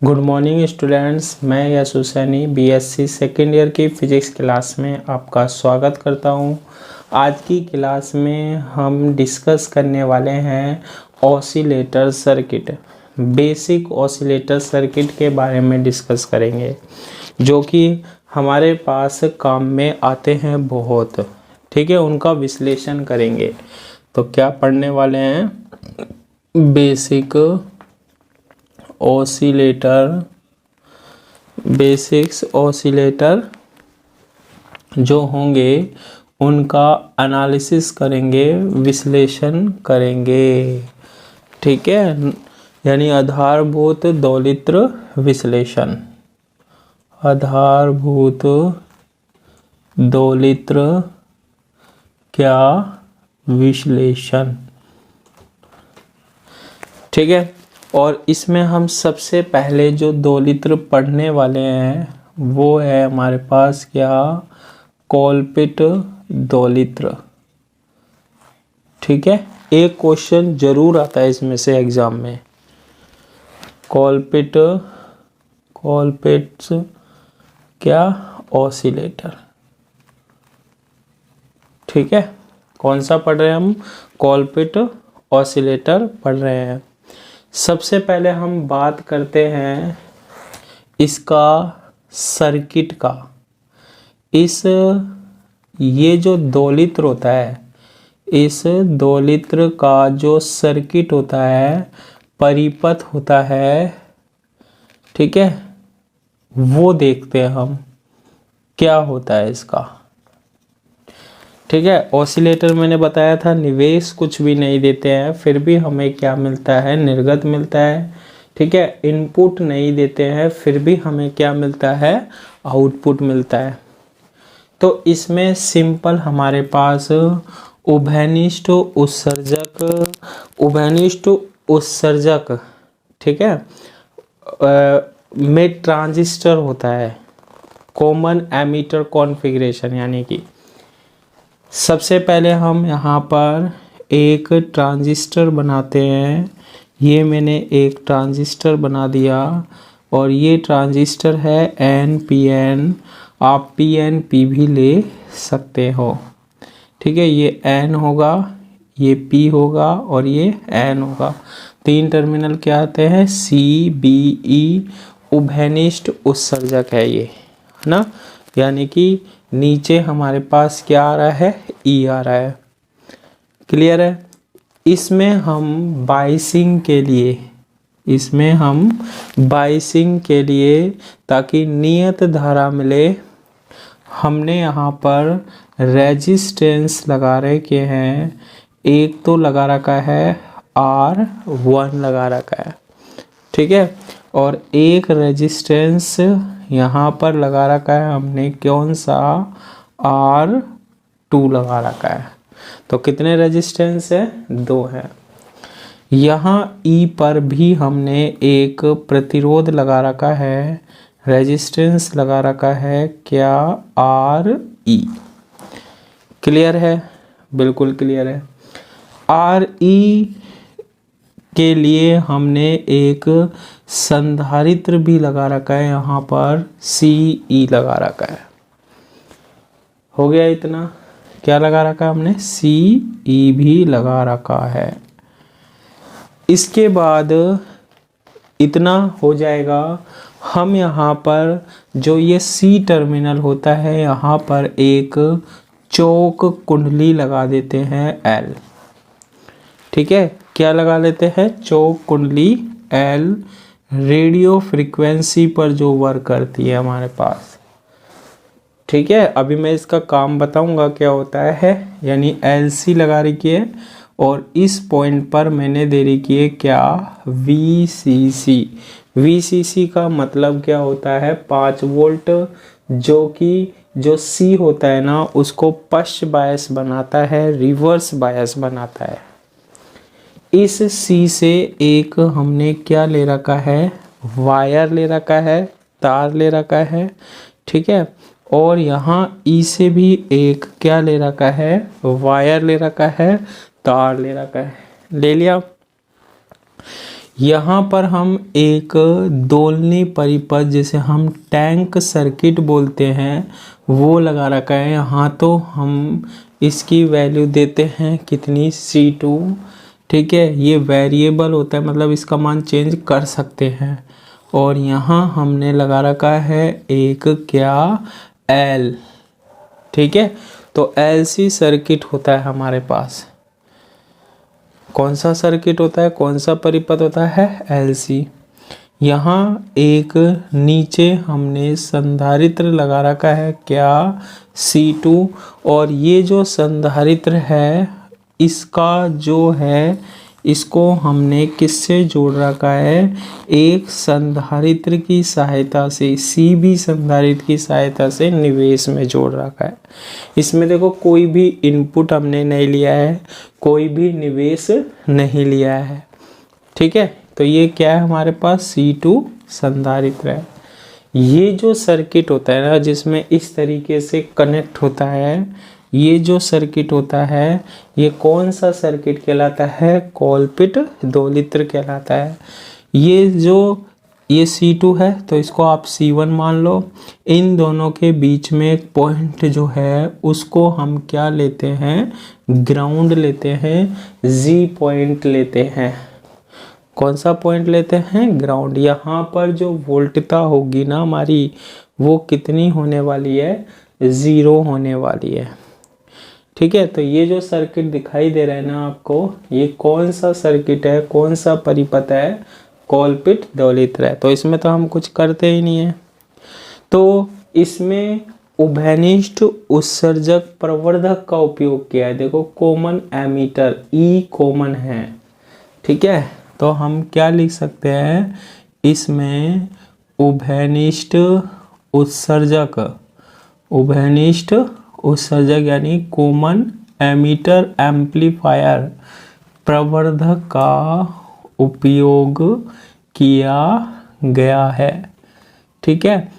Good morning students, मैं यश Husaini BSc second year की physics class में आपका स्वागत करता हूं। आज की क्लास में हम डिस्कस करने वाले हैं oscillator circuit. Basic oscillator circuit के बारे में डिस्कस करेंगे जो कि हमारे पास काम में आते हैं बहुत। ठीक है, उनका विश्लेषण करेंगे। तो क्या पढ़ने वाले हैं? बेसिक ऑसिलेटर, बेसिक्स ऑसिलेटर जो होंगे उनका एनालिसिस करेंगे, विश्लेषण करेंगे। ठीक है, यानी आधारभूत दोलित्र विश्लेषण, आधारभूत दोलित्र क्या विश्लेषण। ठीक है, और इसमें हम सबसे पहले जो दोलित्र पढ़ने वाले हैं वो है हमारे पास क्या, कोलपिट दोलित्र। ठीक है, एक क्वेश्चन जरूर आता है इसमें से एग्जाम में। कोलपिट क्या ऑसिलेटर। ठीक है, कौन सा पढ़ रहे हैं हम? कोलपिट ऑसिलेटर पढ़ रहे हैं। सबसे पहले हम बात करते हैं इसका सर्किट का। ये जो दोलित्र होता है, इस दोलित्र का जो सर्किट होता है, परिपथ होता है, ठीक है, वो देखते हैं हम क्या होता है इसका। ठीक है, ऑसिलेटर मैंने बताया था निवेश कुछ भी नहीं देते हैं, फिर भी हमें क्या मिलता है? निर्गत मिलता है। ठीक है, इनपुट नहीं देते हैं, फिर भी हमें क्या मिलता है? आउटपुट मिलता है। तो इसमें सिंपल हमारे पास उभयनिष्ठ उत्सर्जक, ठीक है, में ट्रांजिस्टर होता है, कॉमन एमीटर कॉन्फ़िगरेशन। यानी कि सबसे पहले हम यहाँ पर एक ट्रांजिस्टर बनाते हैं। ये मैंने एक ट्रांजिस्टर बना दिया और ये ट्रांजिस्टर है NPN। आप PNP भी ले सकते हो। ठीक है, ये N होगा, ये P होगा और ये N होगा। तीन टर्मिनल क्या आते हैं? CBE। उभयनिष्ठ उत्सर्जक है ये, है ना। यानी कि नीचे हमारे पास क्या आ रहा है? E आ रहा है। क्लियर है? इसमें हम बाइसिंग के लिए ताकि नियत धारा मिले, हमने यहाँ पर रेजिस्टेंस लगा रखे हैं। एक तो लगा रखा है R1 लगा रखा है। ठीक है, और एक रेजिस्टेंस यहाँ पर लगा रखा है हमने, कौन सा? R2 लगा रखा है। तो कितने रेजिस्टेंस है? 2 है। यहाँ E पर भी हमने एक प्रतिरोध लगा रखा है, रेजिस्टेंस लगा रखा है, क्या? RE। क्लियर है? बिल्कुल क्लियर है। RE के लिए हमने एक संधारित्र भी लगा रखा है, यहाँ पर CE लगा रखा है। हो गया इतना? क्या लगा रखा है हमने? CE भी लगा रखा है। इसके बाद इतना हो जाएगा। हम यहाँ पर जो ये C टर्मिनल होता है, यहाँ पर एक चौक कुंडली लगा देते हैं L। ठीक है, क्या लगा लेते हैं? चौक कुंडली L, रेडियो फ्रीक्वेंसी पर जो वर्क करती है हमारे पास। ठीक है, अभी मैं इसका काम बताऊंगा क्या होता है। यानी LC लगा रखी है और इस पॉइंट पर मैंने दे रखी है क्या? VCC। VCC का मतलब क्या होता है? 5 वोल्ट, जो कि जो C होता है ना, उसको पश्च बायस बनाता है, रिवर्स बायस बनाता है। इस C से एक हमने क्या ले रखा है? वायर ले रखा है, तार ले रखा है। ठीक है, और यहाँ E से भी एक क्या ले रखा है? वायर ले रखा है, तार ले रखा है। ले लिया। यहाँ पर हम एक दोलनी परिपथ जिसे हम टैंक सर्किट बोलते हैं वो लगा रखा है। यहाँ तो हम इसकी वैल्यू देते हैं कितनी, C2। ठीक है, ये वेरिएबल होता है, मतलब इसका मान चेंज कर सकते हैं। और यहाँ हमने लगा रखा है एक क्या, L। ठीक है, तो LC सर्किट होता है हमारे पास। कौन सा सर्किट होता है, कौन सा परिपथ होता है, LC। यहाँ एक नीचे हमने संधारित्र लगा रखा है क्या, C2। और ये जो संधारित्र है इसका जो है, इसको हमने किससे जोड़ रखा है, एक संधारित्र की सहायता से, CB संधारित्र की सहायता से निवेश में जोड़ रखा है। इसमें देखो कोई भी इनपुट हमने नहीं लिया है, कोई भी निवेश नहीं लिया है। ठीक है, तो ये क्या है हमारे पास, C2 संधारित्र है। ये जो सर्किट होता है ना जिसमें इस तरीके से कनेक्ट होता है, ये जो सर्किट होता है ये कौन सा सर्किट कहलाता है, कॉलपिट दोलित्र कहलाता है। ये C2 है तो इसको आप C1 मान लो। इन दोनों के बीच में एक पॉइंट जो है उसको हम क्या लेते हैं, ग्राउंड लेते हैं, G पॉइंट लेते हैं। कौन सा पॉइंट लेते हैं, ग्राउंड। यहाँ पर जो वोल्टता होगी ना हमारी, वो कितनी होने वाली है, 0 होने वाली है। ठीक है, तो ये जो सर्किट दिखाई दे रहा है ना आपको, ये कौन सा सर्किट है, कौन सा परिपथ है, कॉलपिट दोलित्र है। तो इसमें तो हम कुछ करते ही नहीं है। तो इसमें उभयनिष्ठ उत्सर्जक प्रवर्धक का उपयोग किया है। देखो कॉमन एमीटर, E कॉमन है। ठीक है, तो हम क्या लिख सकते हैं इसमें, उभयनिष्ठ उत्सर्जक, उभयनिष्ठ उत्सर्जक यानी कॉमन एमीटर एम्पलीफायर प्रवर्धक का उपयोग किया गया है। ठीक है,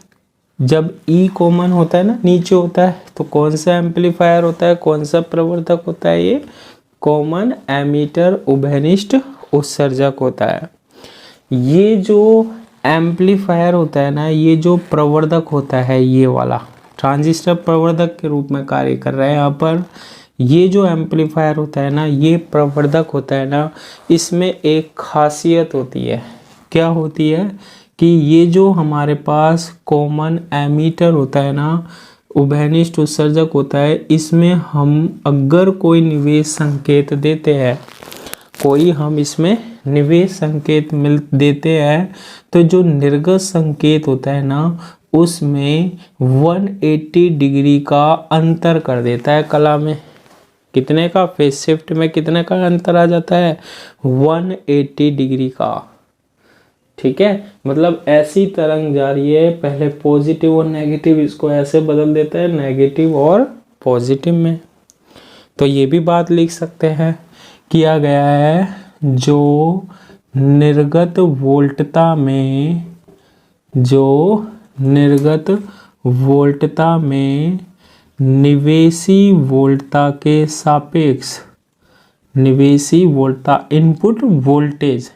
जब E कॉमन होता है ना, नीचे होता है, तो कौन सा एम्पलीफायर होता है, कौन सा प्रवर्धक होता है, ये कॉमन एमीटर उभयनिष्ठ उत्सर्जक होता है। ये जो एम्पलीफायर होता है ना, ये जो प्रवर्धक होता है, ये वाला ट्रांजिस्टर प्रवर्धक के रूप में कार्य कर रहा है यहाँ पर। ये जो एम्पलीफायर होता है ना, ये प्रवर्धक होता है ना, इसमें एक खासियत होती है। क्या होती है कि ये जो हमारे पास कॉमन एमीटर होता है ना, उभयनिष्ठ उत्सर्जक होता है, इसमें हम अगर कोई निवेश संकेत देते हैं, कोई हम इसमें निवेश संकेत देते हैं, तो जो निर्गत संकेत होता है ना उसमें 180 डिग्री का अंतर कर देता है कला में। कितने का, फेज शिफ्ट में कितने का अंतर आ जाता है, 180 डिग्री का। ठीक है, मतलब ऐसी तरंग जा रही है, पहले पॉजिटिव और नेगेटिव, इसको ऐसे बदल देता है नेगेटिव और पॉजिटिव में। तो ये भी बात लिख सकते हैं, किया गया है जो निर्गत वोल्टता में, जो निर्गत वोल्टता में निवेशी वोल्टता के सापेक्ष, निवेशी वोल्टता इनपुट वोल्टेज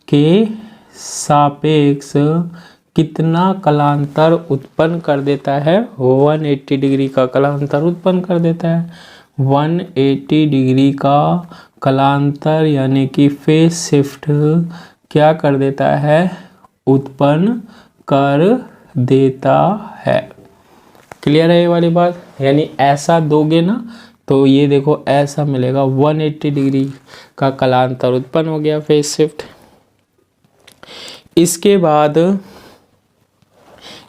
के सापेक्ष कितना कलांतर उत्पन्न कर देता है, 180 डिग्री का कलांतर उत्पन्न कर देता है। 180 डिग्री का कलांतर यानी कि फेज शिफ्ट क्या कर देता है, उत्पन्न कर देता है। क्लियर है ये वाली बात। यानी ऐसा दोगे ना तो ये देखो ऐसा मिलेगा, 180 डिग्री का कलांतर उत्पन्न हो गया, फेज शिफ्ट। इसके बाद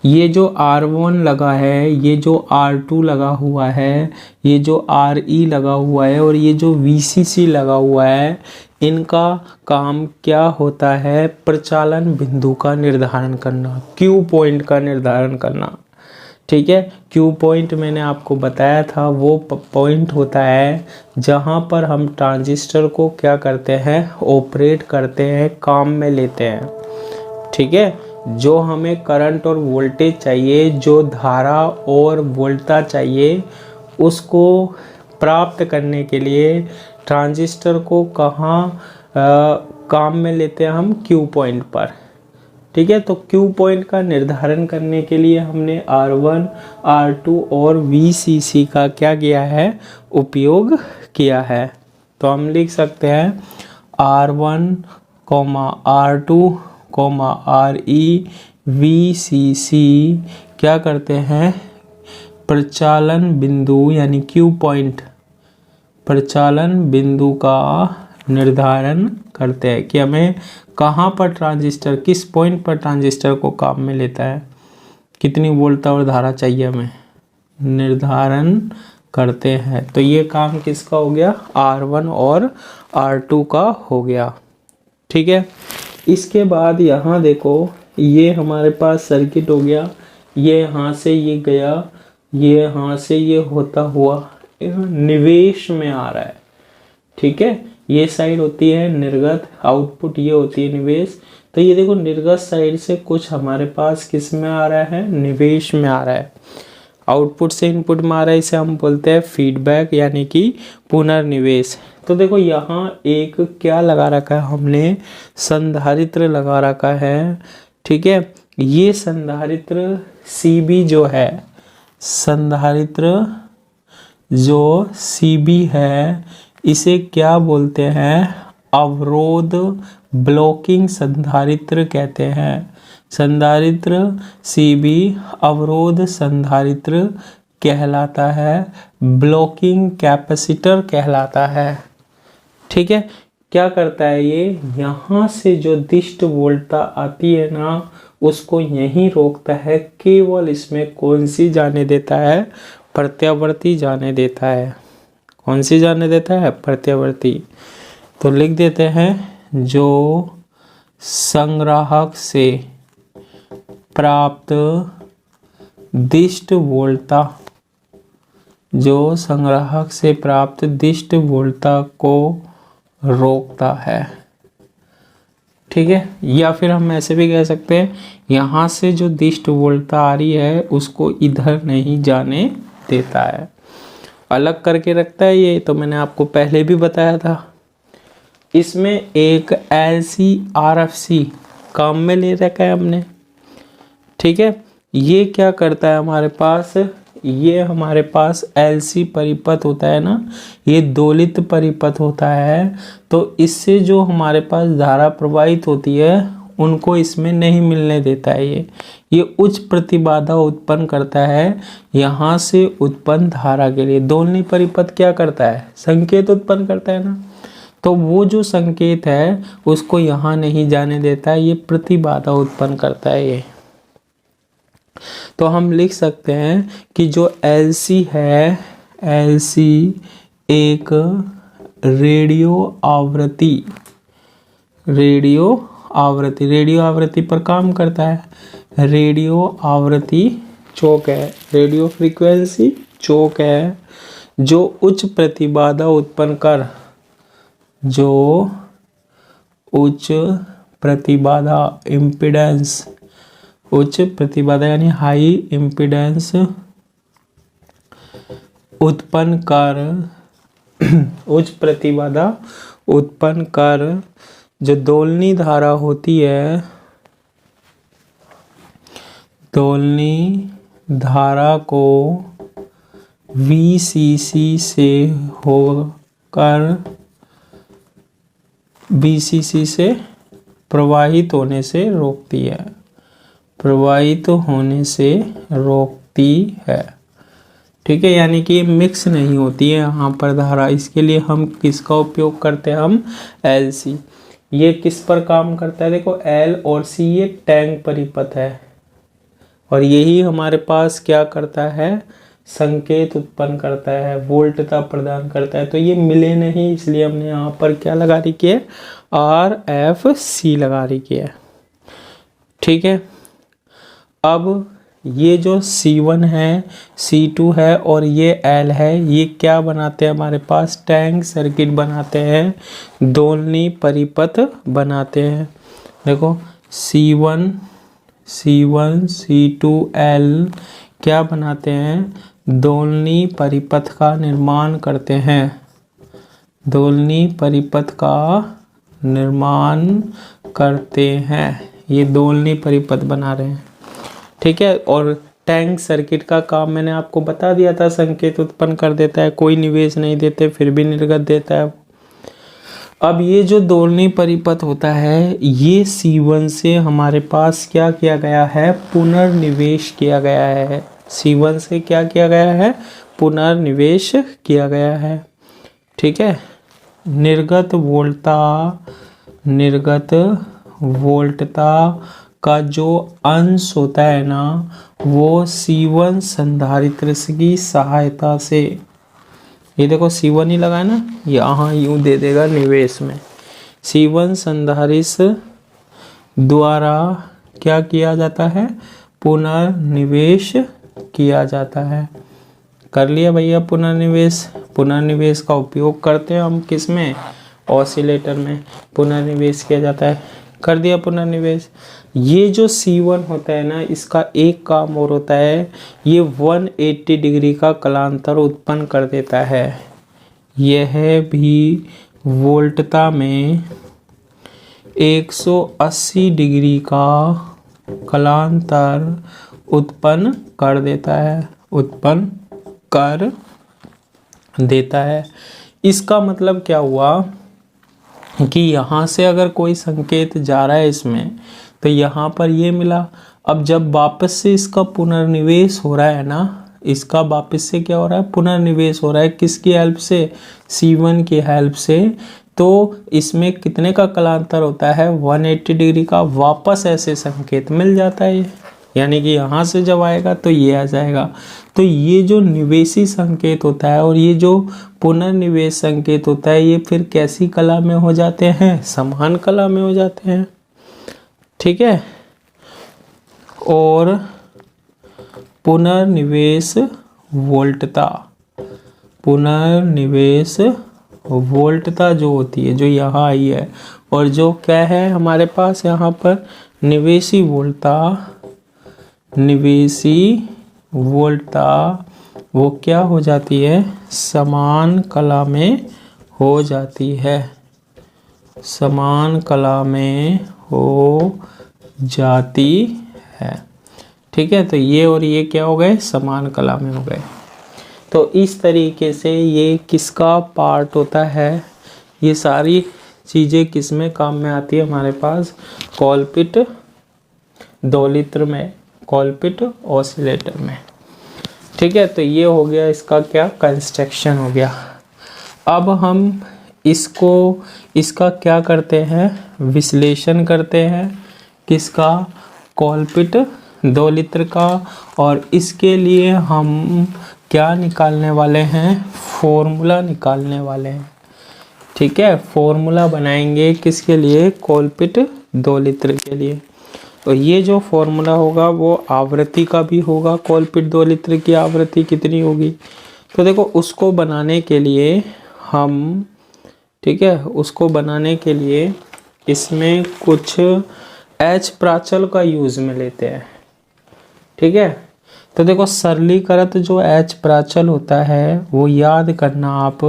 ये जो R1 लगा है, ये जो R2 लगा हुआ है, ये जो RE लगा हुआ है और ये जो VCC लगा हुआ है, इनका काम क्या होता है, प्रचालन बिंदु का निर्धारण करना, Q पॉइंट का निर्धारण करना। ठीक है, Q पॉइंट मैंने आपको बताया था, वो पॉइंट होता है जहाँ पर हम ट्रांजिस्टर को क्या करते हैं, ऑपरेट करते हैं, काम में लेते हैं। ठीक है, जो हमें करंट और वोल्टेज चाहिए, जो धारा और वोल्टता चाहिए, उसको प्राप्त करने के लिए ट्रांजिस्टर को कहाँ काम में लेते हैं हम क्यू पॉइंट पर। ठीक है, तो क्यू पॉइंट का निर्धारण करने के लिए हमने R1, R2 और VCC का क्या किया है, उपयोग किया है। तो हम लिख सकते हैं R1, R2, RE, VCC क्या करते हैं, प्रचालन बिंदु यानी क्यू पॉइंट, प्रचालन बिंदु का निर्धारण करते हैं कि हमें कहाँ पर ट्रांजिस्टर, किस पॉइंट पर ट्रांजिस्टर को काम में लेता है, कितनी वोल्ट और धारा चाहिए हमें, निर्धारण करते हैं। तो ये काम किसका हो गया, R1 और R2 का हो गया। ठीक है, इसके बाद यहाँ देखो, ये हमारे पास सर्किट हो गया, ये यहाँ से ये गया, ये यहाँ से ये होता हुआ निवेश में आ रहा है। ठीक है, ये साइड होती है निर्गत, आउटपुट ये होती है निवेश। तो ये देखो निर्गत साइड से कुछ हमारे पास किस में आ रहा है, निवेश में आ रहा है, आउटपुट से इनपुट में आ रहा है, इसे हम बोलते हैं फीडबैक यानी कि पुनर्निवेश। तो देखो यहाँ एक क्या लगा रखा है हमने, संधारित्र लगा रखा है। ठीक है, ये संधारित्र CB जो है, संधारित्र जो CB है, इसे क्या बोलते हैं, अवरोध ब्लॉकिंग संधारित्र कहते हैं। संधारित्र CB अवरोध संधारित्र कहलाता है, ब्लॉकिंग कैपेसिटर कहलाता है। ठीक है, क्या करता है ये, यहाँ से जो दिष्ट वोल्टता आती है ना, उसको यहीं रोकता है, केवल इसमें कौन सी जाने देता है, प्रत्यावर्ती जाने देता है। कौन सी जाने देता है, प्रत्यावर्ती। तो लिख देते हैं जो संग्राहक से प्राप्त दिष्ट वोल्टता, जो संग्राहक से प्राप्त दिष्ट वोल्टता को रोकता है। ठीक है, या फिर हम ऐसे भी कह सकते हैं, यहाँ से जो दिष्ट वोल्टता आ रही है उसको इधर नहीं जाने देता है, अलग करके रखता है। ये तो मैंने आपको पहले भी बताया था। इसमें एक LC RFC काम में ले रखा है हमने। ठीक है, ये क्या करता है हमारे पास, ये हमारे पास LC परिपथ होता है ना, ये दोलित परिपथ होता है। तो इससे जो हमारे पास धारा प्रवाहित होती है उनको इसमें नहीं मिलने देता है। ये उच्च प्रतिबाधा उत्पन्न करता है यहाँ से उत्पन्न धारा के लिए। दोलनी परिपथ क्या करता है, संकेत उत्पन्न करता है ना, तो वो जो संकेत है उसको यहाँ नहीं जाने देता है, ये प्रतिबाधा उत्पन्न करता है ये। तो हम लिख सकते हैं कि जो LC है, LC एक रेडियो आवृत्ति पर काम करता है। रेडियो आवृत्ति चौक है, रेडियो फ्रीक्वेंसी चौक है, जो उच्च प्रतिबाधा उत्पन्न कर, जो उच्च प्रतिबाधा इम्पीडेंस, उच्च प्रतिबाधा यानी हाई इम्पीडेंस उत्पन्न कर, उच्च प्रतिबाधा उत्पन्न कर जो दोलनी धारा होती है, दोलनी धारा को VCC से होकर VCC से प्रवाहित होने से रोकती है, प्रवाहित होने से रोकती है। ठीक है, यानी कि मिक्स नहीं होती है यहाँ पर धारा। इसके लिए हम किसका उपयोग करते हैं, हम LC। ये किस पर काम करता है, देखो L और C ये टैंक परिपथ है, और यही हमारे पास क्या करता है, संकेत उत्पन्न करता है, वोल्टता प्रदान करता है। तो ये मिले नहीं, इसलिए हमने यहाँ पर क्या लगा रखी है, RFC लगा रखी है। ठीक है, अब ये जो C1 है, C2 है और ये L है, ये क्या बनाते हैं, हमारे पास टैंक सर्किट बनाते हैं, दोलनी परिपथ बनाते हैं। देखो C1, C2, L क्या बनाते हैं, दोलनी परिपथ का निर्माण करते हैं, दोलनी परिपथ का निर्माण करते हैं। ये दोलनी परिपथ बना रहे हैं, ठीक है। और टैंक सर्किट का काम मैंने आपको बता दिया था, संकेत उत्पन्न कर देता है, कोई निवेश नहीं देते फिर भी निर्गत देता है। अब ये जो दोलनी परिपथ होता है, ये C1 से हमारे पास क्या किया गया है, पुनर्निवेश किया गया है। C1 से क्या किया गया है, पुनर्निवेश किया गया है, ठीक है। निर्गत वोल्टता का जो अंश होता है ना, वो C1 संधारित्र की सहायता से, ये देखो C1 ही लगा है ना, यहाँ यूं दे देगा निवेश में। C1 संधारित्र द्वारा क्या किया जाता है, पुनर्निवेश किया जाता है। कर लिया भैया पुनर्निवेश। पुनर्निवेश का उपयोग करते हैं हम किस में, ऑसिलेटर में पुनर्निवेश किया जाता है। कर दिया पुनर्निवेश। ये जो C1 होता है ना, इसका एक काम और होता है, ये 180 डिग्री का कलांतर उत्पन्न कर देता है। यह भी वोल्टता में 180 डिग्री का कलांतर उत्पन्न कर देता है। इसका मतलब क्या हुआ कि यहाँ से अगर कोई संकेत जा रहा है इसमें, तो यहाँ पर ये मिला। अब जब वापस से इसका पुनर्निवेश हो रहा है ना, इसका वापस से क्या हो रहा है, पुनर्निवेश हो रहा है। किसकी हेल्प से, C1 की हेल्प से। तो इसमें कितने का कलांतर होता है, 180 डिग्री का। वापस ऐसे संकेत मिल जाता है, यानी कि यहाँ से जब आएगा तो ये आ जाएगा। तो ये जो निवेशी संकेत होता है और ये जो पुनर्निवेश संकेत होता है, ये फिर कैसी कला में हो जाते हैं, समान कला में हो जाते हैं, ठीक है। और पुनर्निवेश वोल्टता जो होती है, जो यहाँ आई है, और जो क्या है हमारे पास यहाँ पर निवेशी वोल्टता, वो क्या हो जाती है, समान कला में हो जाती है, समान कला में हो जाती है, ठीक है। तो ये और ये क्या हो गए, समान कला में हो गए। तो इस तरीके से ये किसका पार्ट होता है, ये सारी चीज़ें किस में काम में आती है हमारे पास, कॉलपिट दोलित्र में, कॉलपिट ऑसिलेटर में, ठीक है। तो ये हो गया इसका क्या, कंस्ट्रक्शन हो गया। अब हम इसका क्या करते हैं, विश्लेषण करते हैं, किसका, कॉलपिट दोलित्र का। और इसके लिए हम क्या निकालने वाले हैं, फॉर्मूला निकालने वाले हैं, ठीक है। फॉर्मूला बनाएंगे किसके लिए, कॉलपिट दोलित्र के लिए। तो ये जो फॉर्मूला होगा वो आवृत्ति का भी होगा, कॉलपिट दोलित्र की आवृत्ति कितनी होगी। तो देखो उसको बनाने के लिए हम, ठीक है, उसको बनाने के लिए इसमें कुछ H प्राचल का यूज में लेते हैं, ठीक है। तो देखो सरलीकृत जो H प्राचल होता है वो याद करना आप,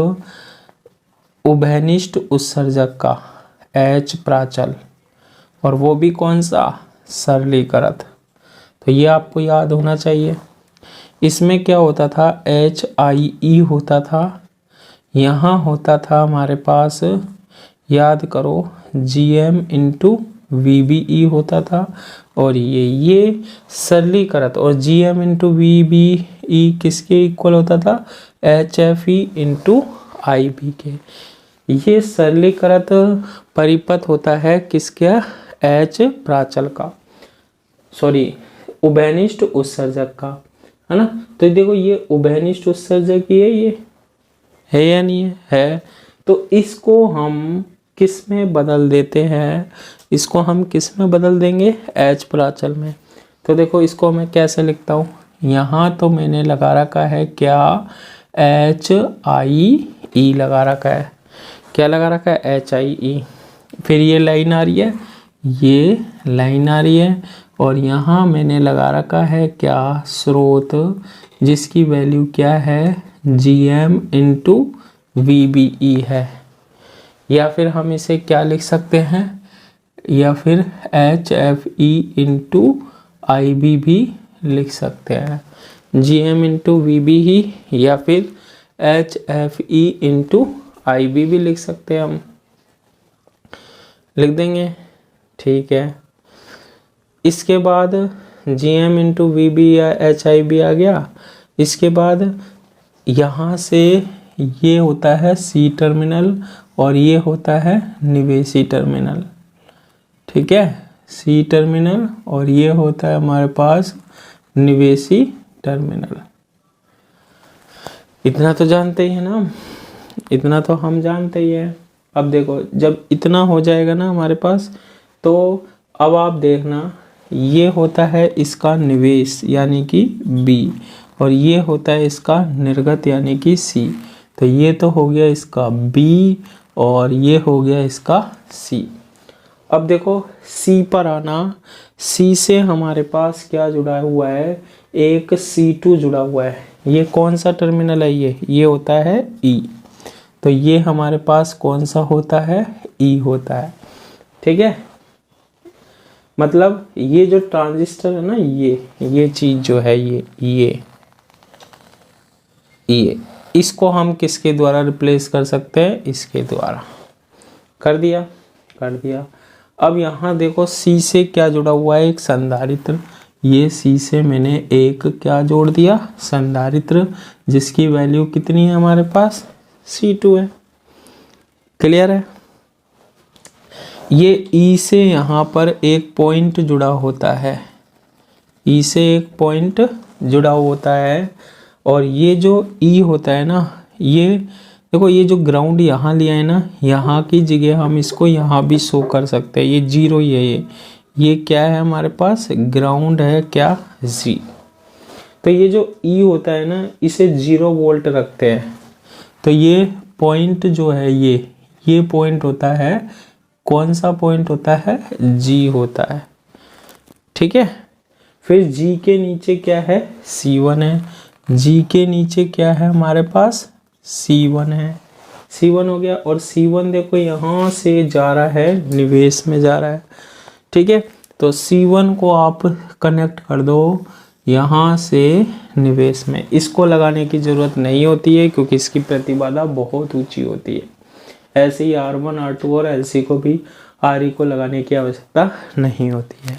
उभयनिष्ठ उत्सर्जक का H प्राचल, और वो भी कौन सा, सरलीकृत। तो ये आपको याद होना चाहिए। इसमें क्या होता था, HIE होता था, यहाँ होता था हमारे पास, याद करो, GM × VBE होता था। और ये सरलीकृत, और GM × VBE किसके इक्वल होता था, HFE × IB के। ये सरलीकृत परिपथ होता है किसका, H प्राचल का, सॉरी उभयनिष्ठ उत्सर्जक का, है ना। तो देखो ये उभयनिष्ठ उत्सर्जक ही है, ये है या नहीं है। तो इसको हम किस में बदल देते हैं, इसको हम किस में बदल देंगे, H प्राचल में। तो देखो इसको मैं कैसे लिखता हूँ, यहाँ तो मैंने लगा रखा है क्या, HIE लगा रखा है, क्या लगा रखा है, HIE। फिर ये लाइन आ रही है, ये लाइन आ रही है, और यहाँ मैंने लगा रखा है क्या, स्रोत, जिसकी वैल्यू क्या है, GM × VBE है। या फिर हम इसे क्या लिख सकते हैं, या फिर HFE इंटू IB भी लिख सकते हैं, GM इंटू VB ही, या फिर HFE इंटू IB भी लिख सकते हैं, हम लिख देंगे। ठीक है, इसके बाद GM इंटू VB या HIB आ गया। इसके बाद यहाँ से ये होता है C टर्मिनल और ये होता है निवेशी टर्मिनल। ठीक है, C टर्मिनल और ये होता है हमारे पास निवेशी टर्मिनल। इतना तो जानते ही है ना, इतना तो हम जानते ही है। अब देखो जब इतना हो जाएगा ना हमारे पास, तो अब आप देखना ये होता है इसका निवेश यानी कि B, और ये होता है इसका निर्गत यानी कि C। तो ये तो हो गया इसका B और ये हो गया इसका C। अब देखो C पर आना, C से हमारे पास क्या जुड़ा हुआ है, एक C2 जुड़ा हुआ है। ये कौन सा टर्मिनल है, ये होता है E। तो ये हमारे पास कौन सा होता है, E होता है। ठीक है, मतलब ये जो ट्रांजिस्टर है ना, ये चीज जो है ये इसको हम किसके द्वारा रिप्लेस कर सकते हैं, इसके द्वारा। कर दिया। अब यहाँ देखो C से क्या जुड़ा हुआ है, एक संधारित्र। ये C से मैंने एक क्या जोड़ दिया, संधारित्र, जिसकी वैल्यू कितनी है हमारे पास, C2 है। क्लियर है। ये E से यहाँ पर एक पॉइंट जुड़ा होता है, E से एक पॉइंट जुड़ा होता है, और ये जो E होता है ना, ये देखो ये जो ग्राउंड यहाँ लिया है ना, यहाँ की जगह हम इसको यहाँ भी शो कर सकते हैं। ये 0 ही है, ये क्या है हमारे पास, ग्राउंड है क्या, G। तो ये जो E होता है ना, इसे 0 वोल्ट रखते हैं। तो ये पॉइंट जो है ये पॉइंट होता है, कौन सा पॉइंट होता है, G होता है। ठीक है, फिर G के नीचे क्या है, C1 है। G के नीचे क्या है हमारे पास, C1 है। C1 हो गया, और C1 देखो यहाँ से जा रहा है, निवेश में जा रहा है। ठीक है, तो C1 को आप कनेक्ट कर दो यहाँ से निवेश में। इसको लगाने की ज़रूरत नहीं होती है क्योंकि इसकी प्रतिबाधा बहुत ऊंची होती है। ऐसे ही R1, R2 और LC को भी RE को लगाने की आवश्यकता नहीं होती है।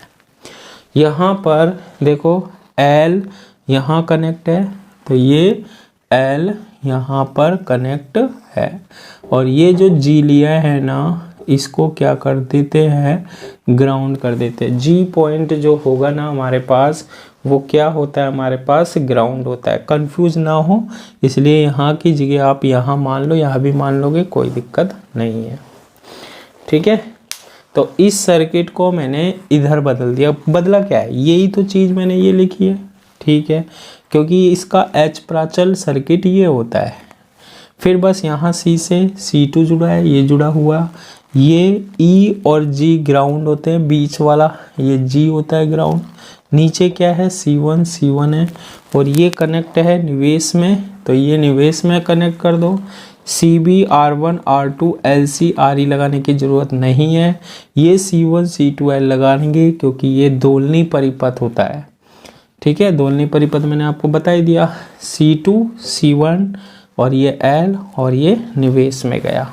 यहाँ पर देखो L यहाँ कनेक्ट है, तो ये L यहाँ पर कनेक्ट है, और ये जो G लिया है ना, इसको क्या कर देते हैं, ग्राउंड कर देते हैं। G पॉइंट जो होगा ना हमारे पास, वो क्या होता है हमारे पास, ग्राउंड होता है। कंफ्यूज ना हो इसलिए यहाँ की जगह आप यहाँ मान लो, यहाँ भी मान लोगे, कोई दिक्कत नहीं है। ठीक है, तो इस सर्किट को मैंने इधर बदल दिया। बदला क्या है, यही तो चीज़ मैंने ये लिखी है। ठीक है, क्योंकि इसका H प्राचल सर्किट ये होता है। फिर बस यहाँ C से C2 जुड़ा है, ये जुड़ा हुआ, ये E और G ग्राउंड होते हैं, बीच वाला ये G होता है ग्राउंड। नीचे क्या है, C1 है, और ये कनेक्ट है निवेश में, तो ये निवेश में कनेक्ट कर दो। CB, R1, R2, LC, RE लगाने की ज़रूरत नहीं है। ये C1, C2, L लगाएंगे क्योंकि ये दोलनी परिपथ होता है। ठीक है, दोलनी परिपथ मैंने आपको बता ही दिया। C2, C1 और ये L और ये निवेश में गया।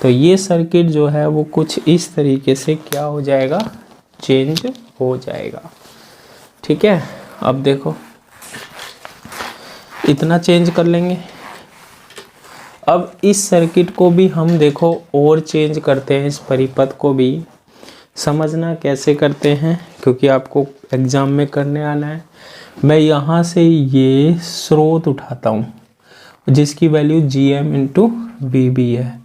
तो ये सर्किट जो है वो कुछ इस तरीके से क्या हो जाएगा, चेंज हो जाएगा। ठीक है, अब देखो इतना चेंज कर लेंगे। अब इस सर्किट को भी हम देखो और चेंज करते हैं, इस परिपथ को भी समझना कैसे करते हैं क्योंकि आपको एग्जाम में करने आना है। मैं यहाँ से ये स्रोत उठाता हूँ जिसकी वैल्यू GM इंटू VB है।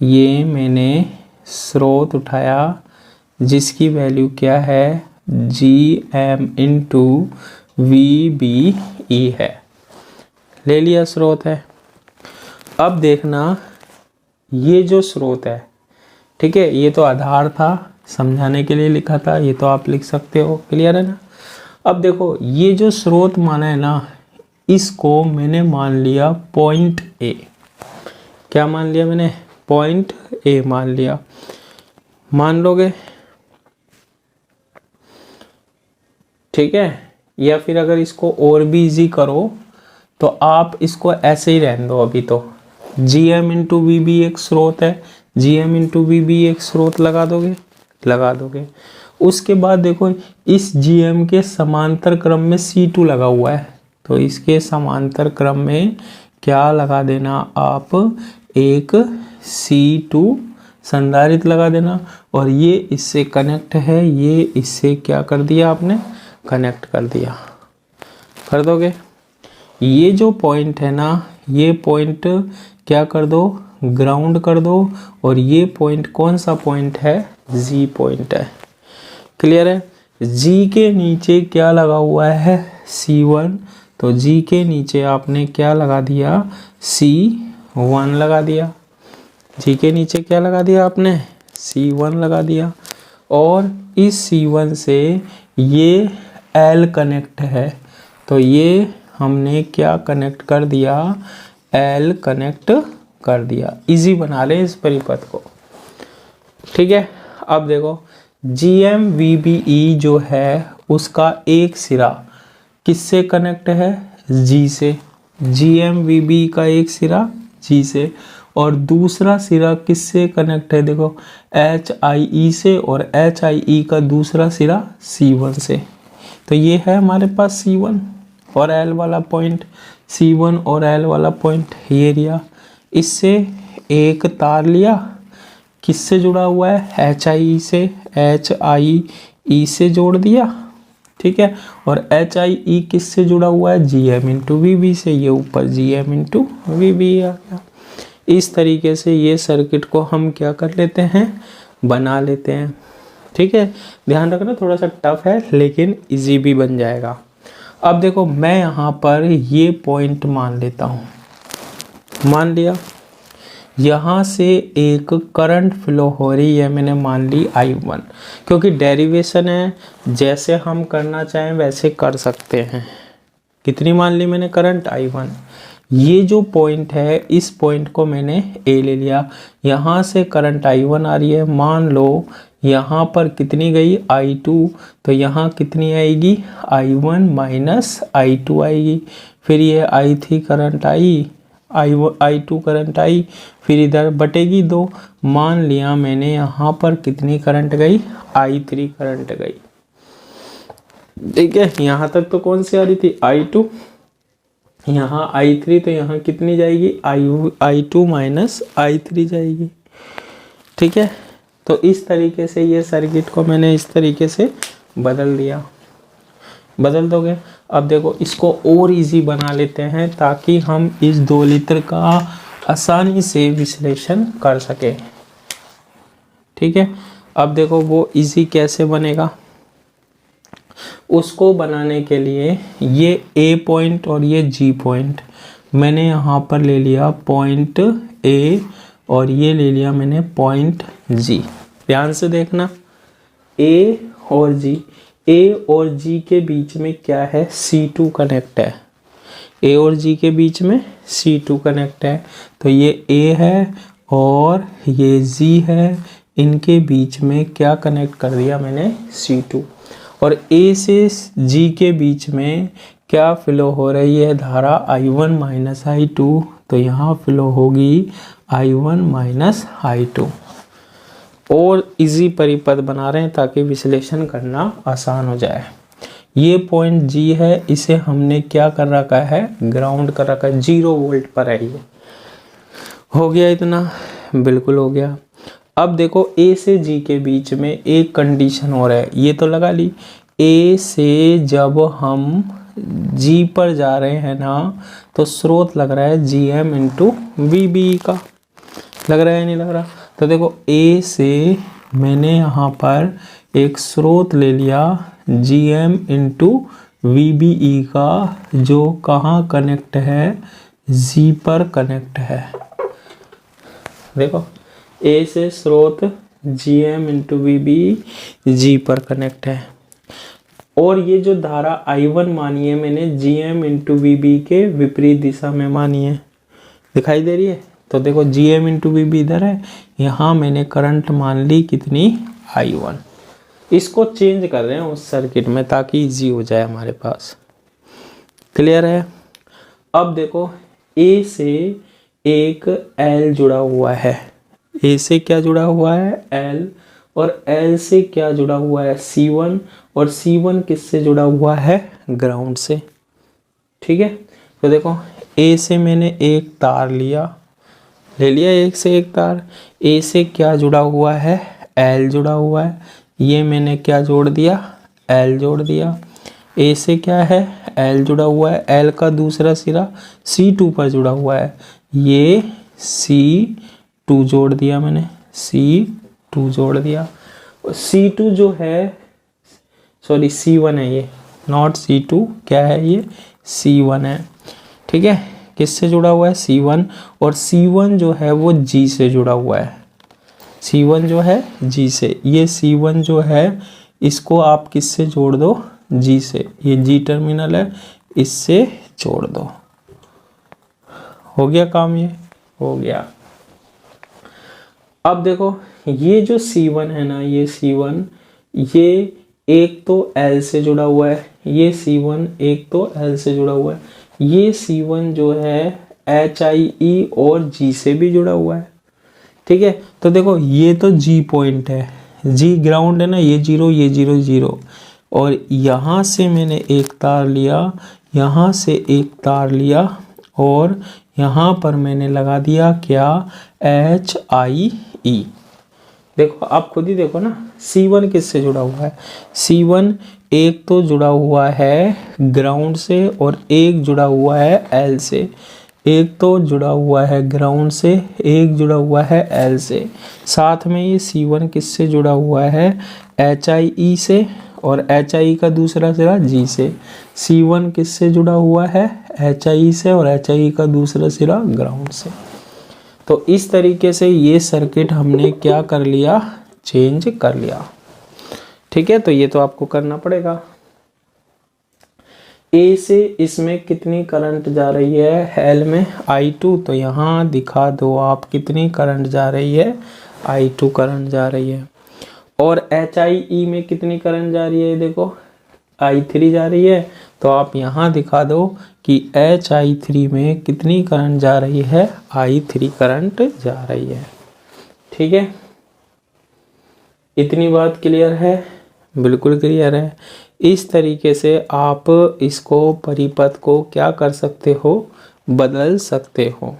ये मैंने स्रोत उठाया जिसकी वैल्यू क्या है, GM इंटू VBE है। ले लिया स्रोत है। अब देखना ये जो स्रोत है, ठीक है, ये तो आधार था, समझाने के लिए लिखा था, ये तो आप लिख सकते हो। क्लियर है ना। अब देखो ये जो स्रोत माना है ना, इसको मैंने मान लिया पॉइंट A। क्या मान लिया मैंने, पॉइंट ए मान लिया, मान लोगे, ठीक है। या फिर अगर इसको और भी इजी करो तो आप इसको ऐसे ही रहने दो। अभी तो GM इंटू वी बी एक स्रोत है, GM इंटू वी बी एक स्रोत लगा दोगे, लगा दोगे। उसके बाद देखो इस GM के समांतर क्रम में C2 लगा हुआ है, तो इसके समांतर क्रम में क्या लगा देना आप, एक C2 संधारित्र लगा देना। और ये इससे कनेक्ट है, ये इससे क्या कर दिया आपने, कनेक्ट कर दिया, कर दोगे। ये जो पॉइंट है ना, ये पॉइंट क्या कर दो, ग्राउंड कर दो। और ये पॉइंट कौन सा पॉइंट है, G पॉइंट है। क्लियर है। G के नीचे क्या लगा हुआ है, C1, तो G के नीचे आपने क्या लगा दिया, C1 लगा दिया। G के नीचे क्या लगा दिया आपने, C1 लगा दिया। और इस C1 से ये L कनेक्ट है, तो ये हमने क्या कनेक्ट कर दिया, L कनेक्ट कर दिया। इजी बना लें इस परिपथ को, ठीक है। अब देखो GMVBE जो है उसका एक सिरा किससे कनेक्ट है, G से। GMVBE का एक सिरा G से, और दूसरा सिरा किससे कनेक्ट है, देखो HIE से, और HIE का दूसरा सिरा C1 से। तो ये है हमारे पास C1 और L वाला पॉइंट, C1 और L वाला पॉइंट ये लिया। इससे एक तार लिया, किससे जुड़ा हुआ है, HIE से, HIE से जोड़ दिया, ठीक है। और HIE किससे जुड़ा हुआ है, GM इंटू VB से, ये ऊपर GM इंटू VB आ गया। इस तरीके से ये सर्किट को हम क्या कर लेते हैं, बना लेते हैं, ठीक है। ध्यान रखना थोड़ा सा टफ है लेकिन इजी भी बन जाएगा। अब देखो मैं यहाँ पर ये पॉइंट मान लेता हूँ, मान लिया। यहाँ से एक करंट फ्लो हो रही है, मैंने मान ली I1, क्योंकि डेरिवेशन है, जैसे हम करना चाहें वैसे कर सकते हैं। कितनी मान ली मैंने, करंट I1। ये जो पॉइंट है इस पॉइंट को मैंने A ले लिया, यहाँ से करंट I1 आ रही है, मान लो यहाँ पर कितनी गई, I2, तो यहाँ कितनी आएगी, I1 माइनस I2 आएगी। फिर ये I3 current I2 current I, फिर इधर बटेगी 2। मान लिया मैंने यहाँ पर कितनी करंट गई, I3 करंट गई, ठीक है। यहाँ तक तो कौन सी आ रही थी, I2, यहाँ I3, तो यहाँ कितनी जाएगी, I2 माइनस I3 जाएगी, ठीक है। तो इस तरीके से ये सर्किट को मैंने इस तरीके से बदल दिया, बदल दोगे। अब देखो इसको और इजी बना लेते हैं ताकि हम इस 2 लीटर का आसानी से विश्लेषण कर सके, ठीक है। अब देखो वो इजी कैसे बनेगा, उसको बनाने के लिए ये A पॉइंट और ये G पॉइंट मैंने यहाँ पर ले लिया पॉइंट A, और ये ले लिया मैंने पॉइंट G। ध्यान से देखना, A और G, A और G के बीच में क्या है, C2 कनेक्ट है। A और G के बीच में C2 कनेक्ट है, तो ये A है और ये G है, इनके बीच में क्या कनेक्ट कर दिया मैंने, C2। और A से G के बीच में क्या फ्लो हो रही है, धारा I1 माइनस I2, तो यहाँ फ्लो होगी I1 माइनस I2। और इजी परिपथ बना रहे हैं ताकि विश्लेषण करना आसान हो जाए। ये पॉइंट G है, इसे हमने क्या कर रखा है, ग्राउंड कर रखा है, 0 वोल्ट पर है। ये हो गया, इतना बिल्कुल हो गया। अब देखो A से G के बीच में एक कंडीशन और है, ये तो लगा ली। A से जब हम G पर जा रहे हैं ना, तो स्रोत लग रहा है GM इंटू VB का, लग रहा है नहीं लग रहा। तो देखो A से मैंने यहाँ पर एक स्रोत ले लिया GM इंटू VBE का, जो कहाँ कनेक्ट है, G पर कनेक्ट है। देखो A से स्रोत GM इंटू VBE G पर कनेक्ट है, और ये जो धारा I1 मानी है मैंने GM इंटू VBE के विपरीत दिशा में मानी है, दिखाई दे रही है, तो देखो GM इंटू वी भी इधर है, यहाँ मैंने करंट मान ली कितनी I1। इसको चेंज कर रहे हैं उस सर्किट में ताकि इजी हो जाए हमारे पास। क्लियर है। अब देखो A से एक L जुड़ा हुआ है, A से क्या जुड़ा हुआ है L, और L से क्या जुड़ा हुआ है C1, और C1 किससे जुड़ा हुआ है ग्राउंड से। ठीक है, तो देखो A से मैंने एक तार ले लिया एक से एक तार, A से क्या जुड़ा हुआ है L जुड़ा हुआ है, ये मैंने क्या जोड़ दिया L जोड़ दिया। A से क्या है L जुड़ा हुआ है, L का दूसरा सिरा C2 पर जुड़ा हुआ है, ये C2 जोड़ दिया मैंने, C2 जोड़ दिया। और C2 जो है सॉरी C1 है, ये नॉट C2, क्या है ये C1 है। ठीक है, किससे जुड़ा हुआ है C1, और C1 जो है वो G से जुड़ा हुआ है, C1 जो है G से, ये C1 जो है इसको आप किससे जोड़ दो G से, ये G टर्मिनल है इससे जोड़ दो। हो गया काम, ये हो गया। अब देखो ये जो C1 है ना, ये C1 ये एक तो L से जुड़ा हुआ है, ये C1 एक तो L से जुड़ा हुआ है, ये C1 जो है HIE और G से भी जुड़ा हुआ है। ठीक है, तो देखो ये तो G पॉइंट है, G ग्राउंड है ना, ये 0 ये 0 0, और यहाँ से मैंने एक तार लिया, यहाँ से एक तार लिया, और यहाँ पर मैंने लगा दिया क्या HIE। देखो आप खुद ही देखो ना, C1 किससे जुड़ा हुआ है, C1 एक तो जुड़ा हुआ है ग्राउंड से और एक जुड़ा हुआ है L से, एक तो जुड़ा हुआ है ग्राउंड से, एक जुड़ा हुआ है L से, साथ में ये C1 किससे जुड़ा हुआ है HIE से, और HIE का दूसरा सिरा G से। C1 किससे जुड़ा हुआ है HIE से, और HIE का दूसरा सिरा ग्राउंड से। तो इस तरीके से ये सर्किट हमने क्या कर लिया, चेंज कर लिया। ठीक है, तो ये तो आपको करना पड़ेगा। A से इसमें कितनी करंट जा रही है L में I2, तो यहाँ दिखा दो आप कितनी करंट जा रही है I2 करंट जा रही है। और HIE में कितनी करंट जा रही है, देखो I3 जा रही है, तो आप यहाँ दिखा दो कि HI3 में कितनी करंट जा रही है, I3 करंट जा रही है। ठीक है, इतनी बात क्लियर है, बिल्कुल क्लियर है। इस तरीके से आप इसको परिपथ को क्या कर सकते हो, बदल सकते हो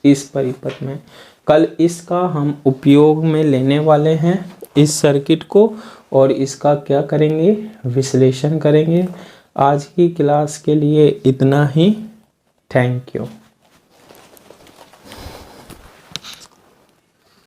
इस परिपथ में। कल इसका हम उपयोग में लेने वाले हैं इस सर्किट को, और इसका क्या करेंगे, विश्लेषण करेंगे। आज की क्लास के लिए इतना ही। Thank you.